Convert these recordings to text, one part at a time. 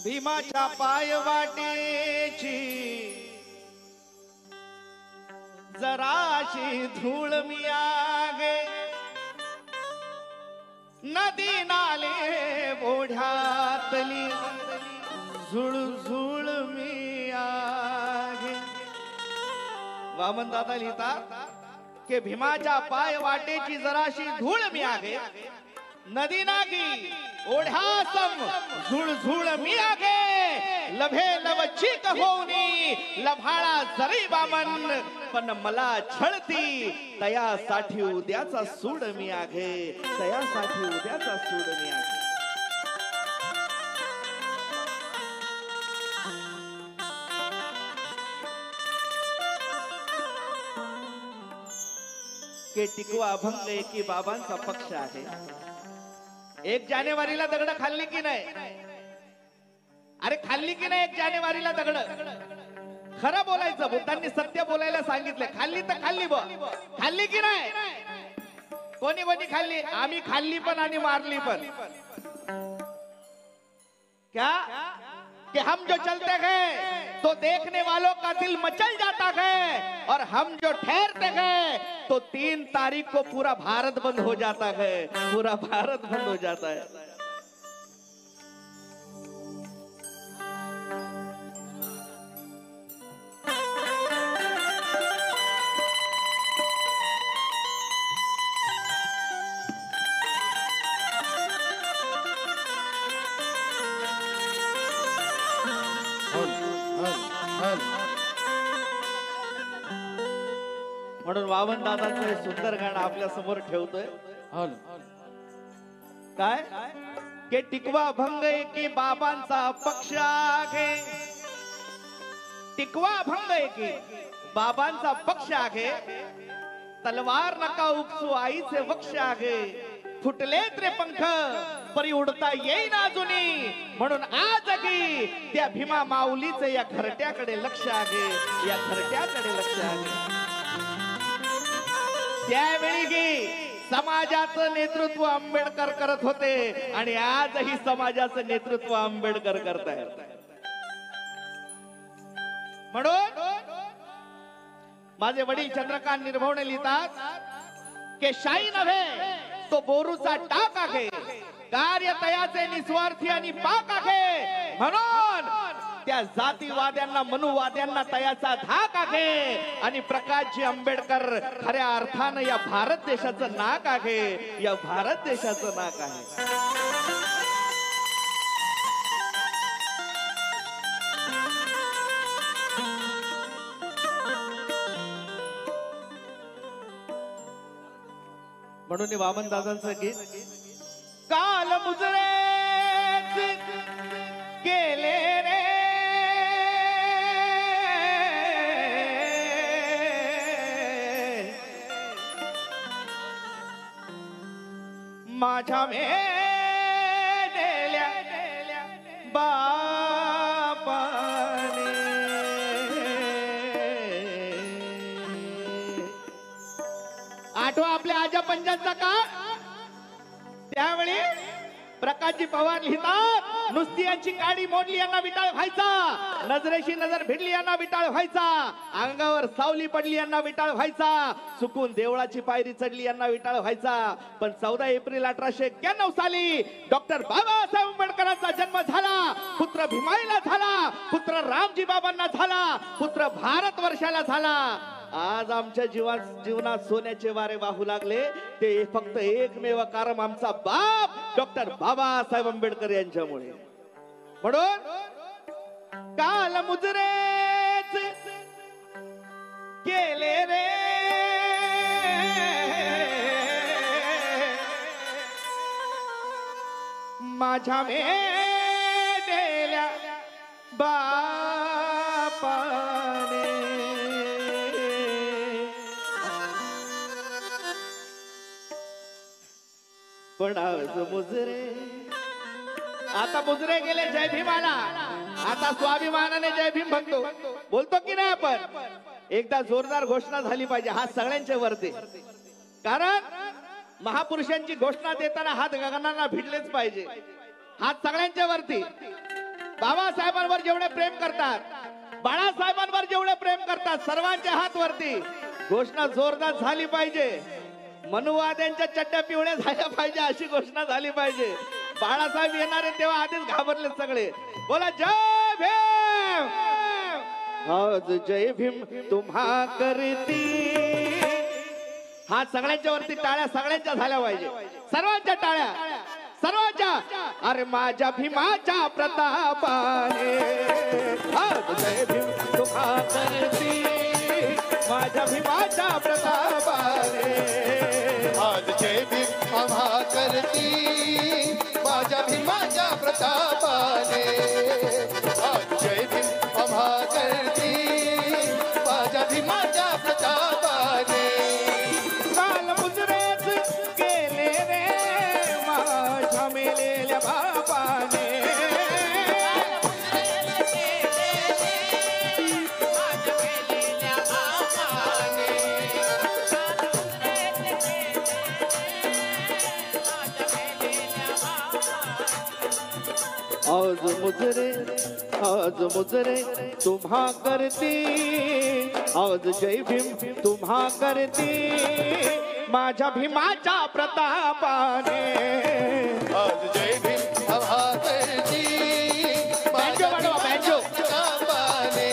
भीमाच्या पायवाटेची जराशी धूळ मी आगे, नदी नाले ओढ्यातली झुळझुळ मी आगे. वामन दादा लिहितात की भीमाच्या पायवाटेची जराशी धूळ मी आगे, नदी नागी ओढ्यासम झुळझुळ मी आगे. लभे लवचिक होऊनी लभाळा जरी बामन, पण मला छळती तयासाठी उद्याचा सूड मी आगे, तयासाठी उद्याचा सूड मी आगे. के टिकवा अभंग एकी बाबांचा पक्ष आहे. 1 जानेवारीला दगड खाल्ली की नाही? अरे खाल्ली की नाही 1 जानेवारीला दगड? खरं बोलायचं, बुद्धांनी सत्य बोलायला सांगितलं. खाल्ली तर खाल्ली बा, खाल्ली की नाही? कोणी कोणी खाल्ली? आम्ही खाल्ली पण आणि मारली पण. क्या कि हम जो चलते गए तो देखने वालों का दिल मचल जाता है, और हम जो ठहरते गए तो 3 तारीख को पूरा भारत बंद हो जाता है, पूरा भारत बंद हो जाता है. म्हणून वामन दादांचं हे सुंदर गाणं आपल्या समोर ठेवतोय. काय के टिकवा भंग एकी बाबांचा पक्ष आहे, टिकवा भंग एकी बाबांचा पक्ष आहे. तलवार नका उपसू आईचे वक्ष आहे, फुटले रे पंख परी उडता येईन अजूनी. म्हणून आज की त्या भीमा माऊलीचे या घरट्याकडे लक्ष आहे, या घरट्याकडे लक्ष आहे. त्यावेळी की समाजाचं नेतृत्व आंबेडकर करत होते, आणि आजही समाजाचं नेतृत्व आंबेडकर करतायत. म्हणून माझे वडील चंद्रकांत निर्भवणे लिहितात की शाही नव्हे तो बोरूचा टाक आहे, कार्य तयाचे निस्वार्थी आणि पाक आहे. म्हणून त्या जातीवाद्यांना मनुवाद्यांना तयाचा धाक आहे, आणि प्रकाशजी आंबेडकर खऱ्या अर्थानं या भारत देशाचं नाक आहे, या भारत देशाचं नाक आहे. म्हणून वामन दादांचं गीत काल मुजरे केले रे माझ्या मेलेल्या बापाने. आठवा आपल्या आजा पंजांचा काळ. त्यावेळी प्रकाशजी पवार लिहितात नुसती यांची काडी मोडली यांना विटाळ व्हायचा, नजरेशी नजर भिडली यांना विटाळ व्हायचा, अंगावर सावली पडली यांना विटाळ व्हायचा, चुकून देवळाची पायरी चढली यांना विटाळ व्हायचा. पण 14 एप्रिल 1891 साली डॉक्टर बाबासाहेब आंबेडकरांचा जन्म झाला. पुत्र भीमाईला झाला, पुत्र रामजी बाबांना झाला, पुत्र भारत वर्षाला झाला. आज आमच्या जीवनात सोन्याचे वारे वाहू लागले ते फक्त एकमेव कारण आमचा बाप डॉक्टर बाबासाहेब आंबेडकर यांच्यामुळे. म्हणून काल मुजरेच केले रे माझ्या मेलेल्या बापाने. पण आज मुजरे, आता मुजरे गेले जय भीमाला, आता स्वाभिमानाने जय भीम म्हणतो, बोलतो की नाही आपण? एकदा जोरदार घोषणा झाली पाहिजे, हात सगळ्यांच्या वरती, कारण महापुरुषांची घोषणा देताना हात गगनाला भिडलेच पाहिजे, हात सगळ्यांच्या वरती. बाबासाहेबांवर जेवढे प्रेम करतात, बाळासाहेबांवर जेवढे प्रेम करतात, सर्वांच्या हात वरती. घोषणा जोरदार झाली पाहिजे, मनुवाद्यांच्या चड्ड्या पिवळ्या झाल्या पाहिजे अशी घोषणा झाली पाहिजे. बाळासाहेब येणारे तेव्हा आधीच घाबरले सगळे. बोला जय भीम. आज जय भीम तुम्हा करती. हात सगळ्यांच्या वरती, टाळ्या सगळ्यांच्या झाल्या पाहिजे, सर्वांच्या टाळ्या, सर्वांच्या. अरे माझ्या भीमाच्या प्रतापाने आज जय भीम तुम्हा करती. माझ्या भीमाच्या प्रतापाने आज जय भीम आम्हा करती. माझ्या भीमाच्या प्रतापाने आज जय भीम आम्हा करती. माझ्या भीमाच्या प्रतापाने काल मुजरेच गेले रे माझ्या मेलेल्या बापाने. आज मुजरे तुम्हा करती. आज जय भीम तुम्हा करती. माझ्या भीमाच्या प्रतापाने आज जय भीम आम्हा करती. माझ्या भीमाच्या प्रतापाने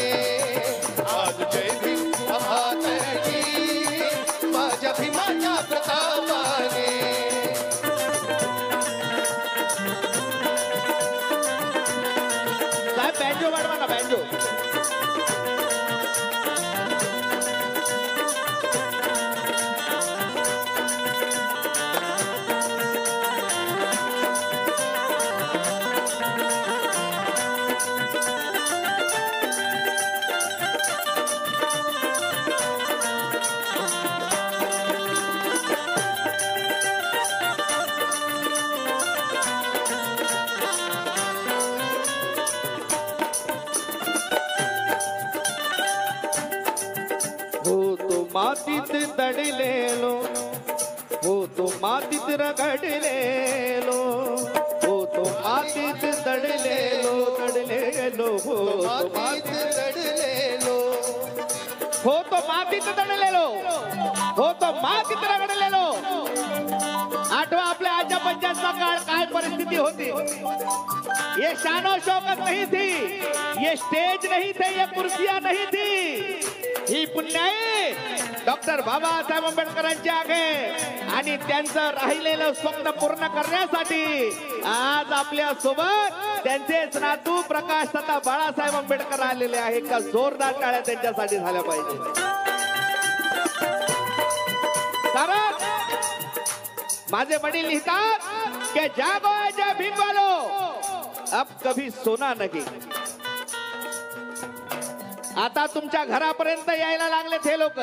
आज जय भीम आम्हा करती. माझ्या भीमाच्या प्रतापाने बँजो वाढवा ना, बँजो. मातीत दडलेलो हो तो मातीत रगडलेलो हो तो मातीत दडलेलो दडलेलो हो तो मातीत रडलेलो हो तो मातीत दडलेलो हो तो मातीत रगडलेलो. आठवा आपल्या आजा पंचांचा काळ काय परिस्थिती होती. ये शानो शौकत नहीं थी, ये स्टेज नहीं थे, ये कुर्सियां नहीं थी. ही पुण्याई डॉक्टर बाबासाहेब आंबेडकरांची आहे आणि त्यांचं राहिलेलं स्वप्न पूर्ण करण्यासाठी आज आपल्या सोबत त्यांचेच नातू प्रकाश तथा बाळासाहेब आंबेडकर आलेले आहे. का जोरदार टाळ्या त्यांच्यासाठी झाल्या पाहिजे. कारण माझे वडील लिहितात की जागो जय भीम वालो अब कभी सोना नहीं. आता तुमच्या घरापर्यंत यायला लागले थे लोक.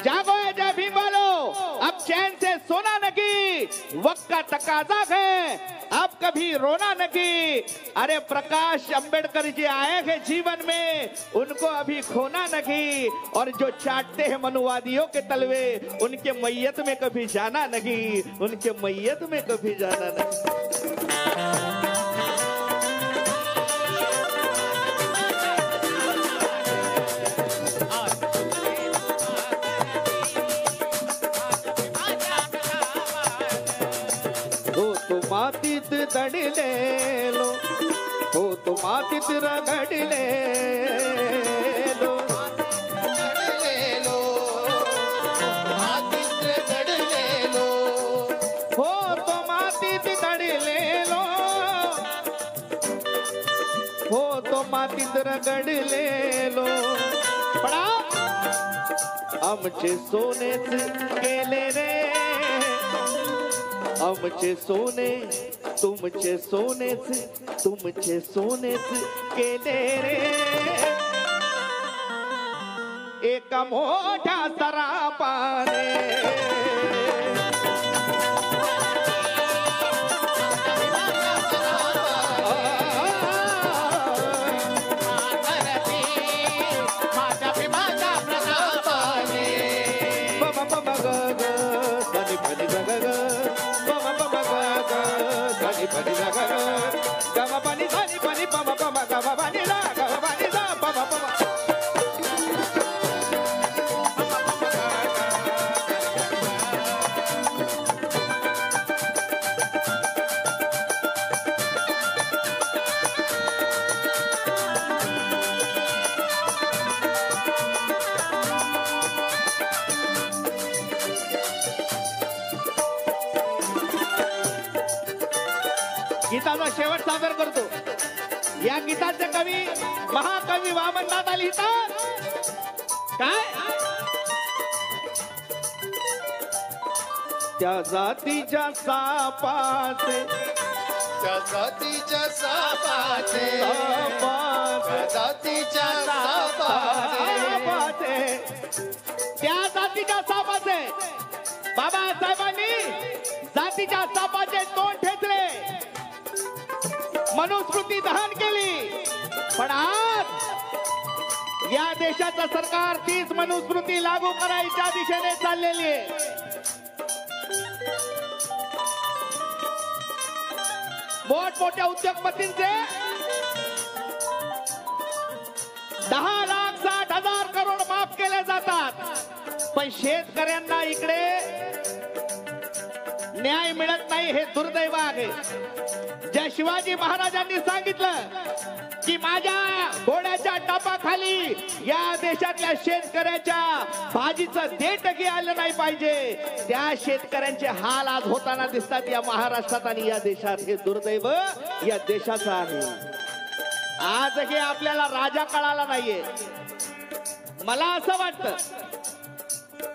जागो जय भीम वालो अब चैन से सोना नहीं, वक्त का तकाजा है अब कभी रोना नहीं. अरे प्रकाश अंबेडकर जी आए हैं जीवन में, उनको अभी खोना नहीं. और जो चाटते हैं मनुवादियों के तलवे, उनके मैयत में कभी जाना नहीं, उनके मैयत में कभी जाना नहीं. मातीत दडलेलो हो तो मातीत रगडलेलो रडलेलो मातीत रडलेलो हो तो मातीत दडलेलो हो तो मातीत रगडलेलो. पडा आमचे सोनेच गेले रे, आमचे सोने तुमचे सोनेच केले रे. एका मोठ्या सरापाने माझ्या भीमाच्या प्रतापाने पम पम ग ग सनी पनी ग ग ग पम पम ग ग सनी पनी ग ग ग गम पनी सनी पनी पम पम गम पनी ला गम पनी सा पम पम गीताचा शेवट सादर करतो. या गीताचे कवी महाकवी वामनदादा लिहितात काय त्या जातीच्या सापाचे त्या जातीच्या सापाचे सापाचे, जातीच्या सापाचे त्या जातीच्या सापाचे बाबासाहेबांनी जातीच्या सापाचे तोंड ठेचले, मनुस्मृती दहन केली. पण आज या देशाचं सरकार तीच मनुस्मृती लागू करायच्या दिशेने चाललेली आहे. मोठमोठ्या उद्योगपतींचे 10,60,000 करोड माफ केले जातात, पण शेतकऱ्यांना इकडे न्याय मिळत नाही. हे दुर्दैव आहे. ज्या शिवाजी महाराजांनी सांगितलं की माझ्या घोड्याच्या टापाखाली या देशातल्या शेतकऱ्याच्या भाजीचं देठही आलं नाही पाहिजे, त्या शेतकऱ्यांचे हाल आज होताना दिसतात या महाराष्ट्रात आणि या देशात. हे दुर्दैव या देशाचं आहे. आजही आपल्याला राजा कळाला नाहीये. मला असं वाटतं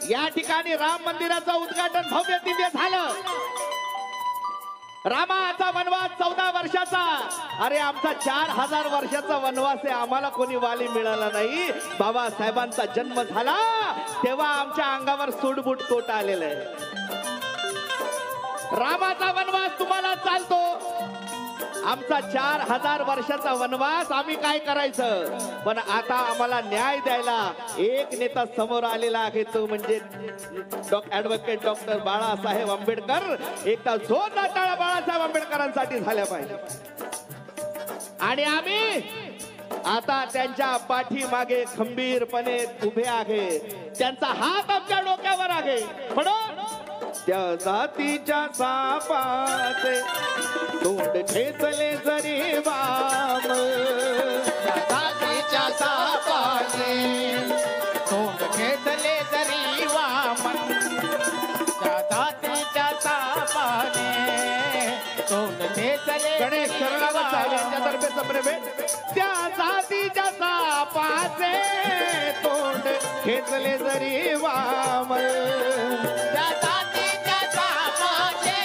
या ठिकाणी राम मंदिराचं उद्घाटन भव्य दिव्य झालं. रामाचा वनवास 14 वर्षाचा, अरे आमचा 4000 वर्षाचा वनवास आहे. आम्हाला कोणी वाली मिळाला नाही. बाबासाहेबांचा जन्म झाला तेव्हा आमच्या अंगावर सूडबूट कोट आलेलं आहे. रामाचा वनवास तुम्हाला चालतो, आमचा 4000 वर्षाचा वनवास आम्ही काय करायचं. पण आता आम्हाला न्याय द्यायला एक नेता समोर आलेला आहे, तो म्हणजे ऍडव्होकेट डॉक्टर बाळासाहेब आंबेडकर. एकदा जोरदार टाळ्या बाळासाहेब आंबेडकरांसाठी झाल्या पाहिजे. आणि आम्ही आता त्यांच्या पाठीमागे खंबीरपणे उभे आहे. त्यांचा हात आमच्या डोक्यावर आहे. म्हणून त्या जातीच्या सापाचे तोंड ठेचले जरी वाम, त्या जातीच्या सापाचे तोंड खेचले जरी वामन, त्या जातीच्या सापाने तोंड खेचले गणेश शरणागत साहेब यांच्यातर्फे संप्रेमे त्या जातीच्या सापाचे तोंड ठेचले जरी वाम, त्या जातीच्या सापाचे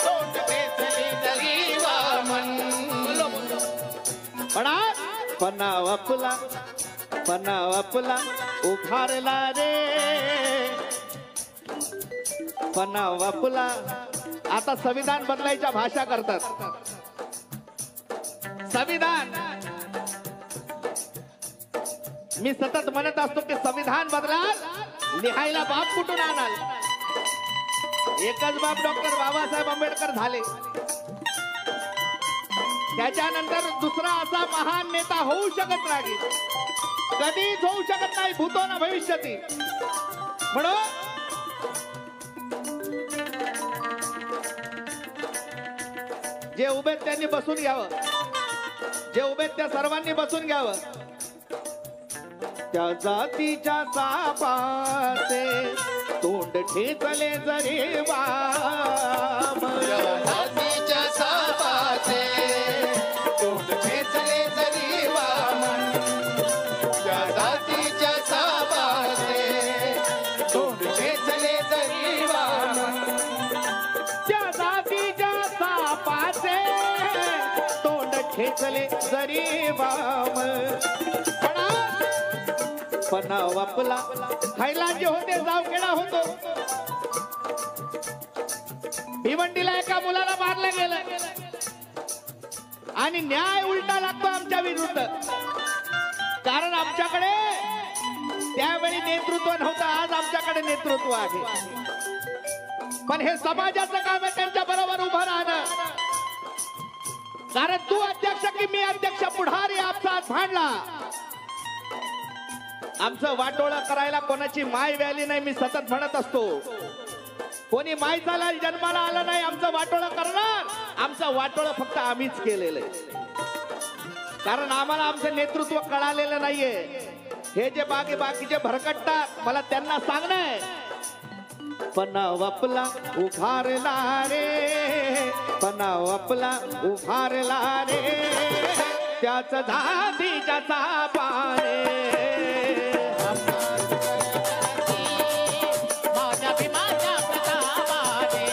तोंड खेचले जरी वामन. पण आज पणाव आपला उभारला रे, पणाव आपला. आता संविधान बदलायच्या भाषा करतात. संविधान मी सतत म्हणत असतो की संविधान बदलाल, लिहायला बाप कुठून आणाल. एकच बाप डॉक्टर बाबासाहेब आंबेडकर झाले. त्याच्यानंतर दुसरा असा महान नेता होऊ शकत नाही, कधीच होऊ शकत नाही, भूतो ना भविष्यती. म्हणून जे उभे त्यांनी बसून घ्यावं, जे उभे त्या सर्वांनी बसून घ्यावं. त्या जातीच्या सापाचे तोंड ठेचले जरी वाम, त्या जातीच्या सापाचे तोंड खेचले जरी वामन, त्या जातीच्या सापाचे तोंड खेचले जरी वामन, त्या जातीच्या सापाचे तोंड ठेचले जरी वाम. पणाव आपला खायला जे होते जाव केला होतो. भिवंडीला एका मुलाला मारलं गेलं आणि न्याय उलटा लागतो आमच्या विरुद्ध. कारण आमच्याकडे त्यावेळी नेतृत्व नव्हतं, आज आमच्याकडे नेतृत्व आहे. पण हे समाजाचं काम आहे त्यांच्या बरोबर उभं राहणं. कारण तू अध्यक्ष की मी अध्यक्ष, पुढारी आपसात भांडला. आमचं वाटोळं करायला कोणाची माय व्याली नाही, मी सतत म्हणत असतो. कोणी माय झाला जन्माला आलं नाही आमचं वाटोळं करणार. आमचं वाटोळं फक्त आम्हीच केलेलं आहे. कारण आम्हाला आमचं नेतृत्व कळालेलं नाहीये. हे जे बाकीचे भरकटतात मला त्यांना सांगणं, पनाव आपला उभारला रे, पनाव आपला उभारला रे, त्याच जातीच्या सापाने. माझ्या भीमाच्या प्रतापाने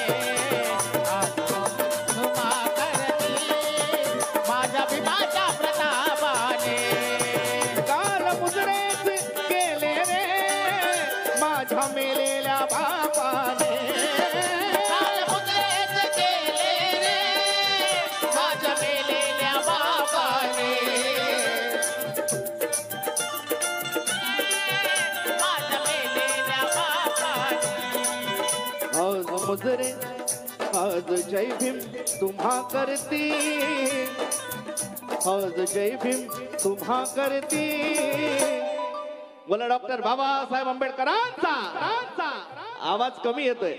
माझ्या भीमाच्या प्रतापाने काल मुजरेच केले रे माझ्या मेलेल्या बापाने. काल मुजरेच केले रे माझ्या मेलेल्या बापाने. माझ्या मेलेल्या बापाने. आज मुजरे आज जय भीम तुम्हा करती, आज जय भीम तुम्हा करती. बोला डॉक्टर बाबासाहेब आंबेडकरांचा. आवाज कमी येतोय.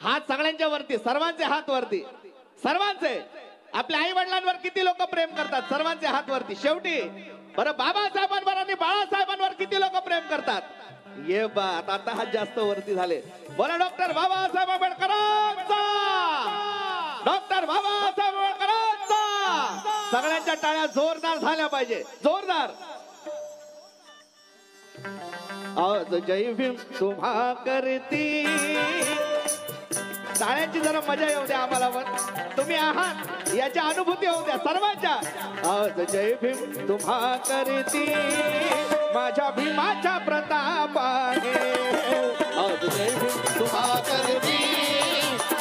हात सगळ्यांच्या वरती, सर्वांचे हात वरती, सर्वांचे. आपल्या आई वडिलांवर किती लोक प्रेम करतात, सर्वांचे हात वरती. शेवटी बरं बाबासाहेबांवर आणि बाळासाहेबांवर किती लोक प्रेम करतात. ये बात आता हात जास्त वरती झाले. बोला डॉक्टर बाबासाहेब आंबेडकरांचा, डॉक्टर बाबासाहेब आंबेडकरांचा. सगळ्यांच्या टाळ्या जोरदार झाल्या पाहिजे, जोरदार. आज जय भीम तुम्हा करती. टाळ्यांची जरा मजा येऊ द्या आम्हाला, वर तुम्ही आहात याच्या अनुभूती होऊ द्या सर्वांच्या. आज जय भीम तुम्हा करती, माझ्या भीमाच्या प्रतापाने. आज जय भीम तुम्हा करती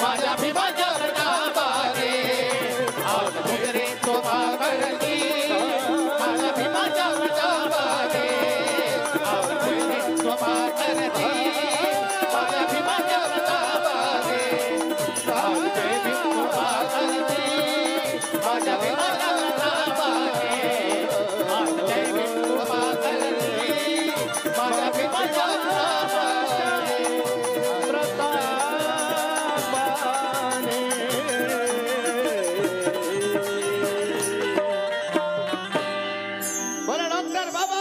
माझ्या भीमाच्या प्रतापाने. आज मुजरे तुम्हा करती माझ्या भीमाच्या प्रतापाने. आज मुजरे तुम्हा करती माझ्या भीमाच्या प्रतापाने. आज जय भीम तुम्हा करती माझ्या भीमाच्या प्रतापाने. आज जय भीम तुम्हा करती माझ्या भीमाच्या प्रतापाने. बोला डॉक्टर बाबा